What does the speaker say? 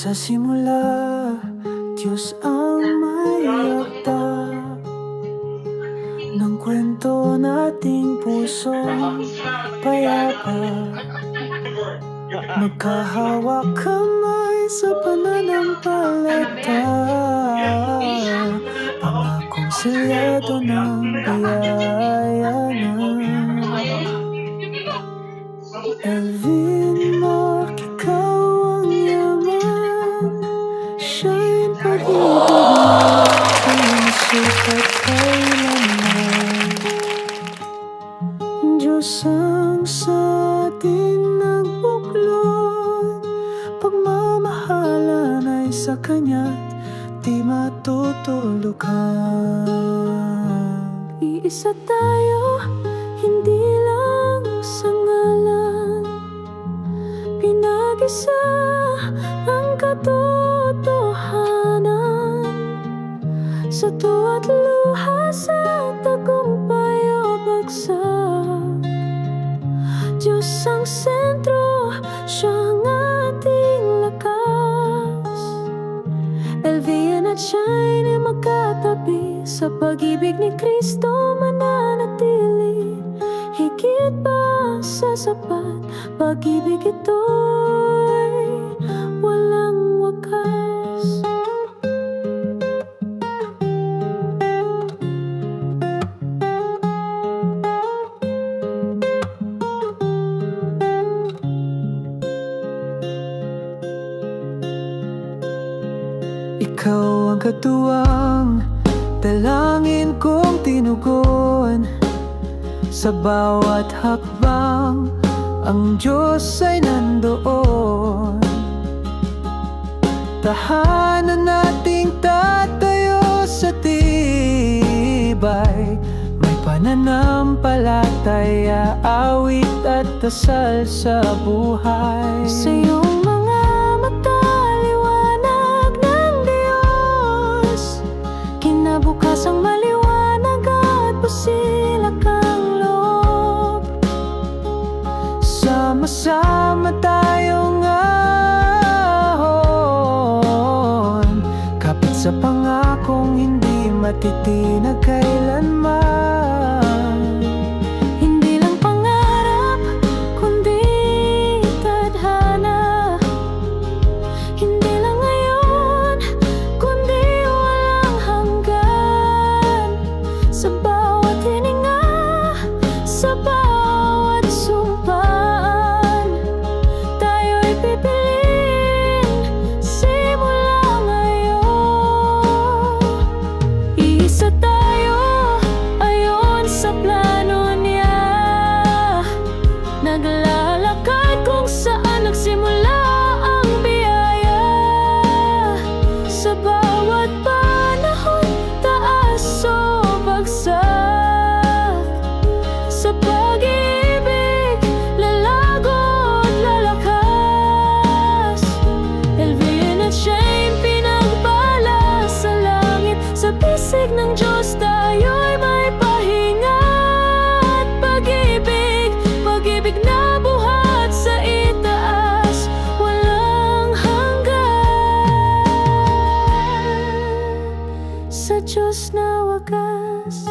Sa simula, Diyos ang may akda ng kwento nating puso payapa. Magkahawak kamay sa pananampalataya, pangakong selyado ng biyaya na. Elvin Mark, ikaw ang yaman, siya'y pag-ibig na pinasukat kailanman. Diyos ang sa atin nagbuklod, pagmamahalan ay sa Kanya't di matutulukan. Iisa tayo, hindi lang sa ngalan, pinag-isa ang katotohanan. Sa tuwa't luha, sa tagumpay o bagsak, Diyos ang sentro, siyang ating lakas. Elvian at Shine ay magkatabi, sa pag-ibig ni Kristo mananatili. Higit pa sa sapat, pag-ibig ito'y walang wakas. Ikaw ang katuwang dalangin kong tinugon. Sa bawat hakbang, ang Diyos ay nandoon. Tahanan nating tatayo sa tibay, may pananampalataya, awit at dasal sa buhay. Sa iyong mga mata, liwanag ng Diyos, kinabukasang maliwanag at busilak ang loob. Sama-sama tayong ahon, kapit sa pangakong hindi matitinag kailanman. Hindi lang pangarap, kundi tadhana. Hindi lang ngayon, kundi walang hanggan. Sa bawat hininga, sa bawat sumpaan, tayo'y pipiliin simula ngayon. Iisa tayo ayon sa plano niya, naglalakad kung saan nagsimula ang biyaya. Sa bawat panahon, taas o bagsak, sa pag-ibig lalago at lalakas. Elvin at Shane pinagpala sa langit, sa bisig ng Diyos tayo'y may pahinga at pag-ibig, pag-ibig na buhat sa itaas, walang hanggan. Sa Diyos na wagas.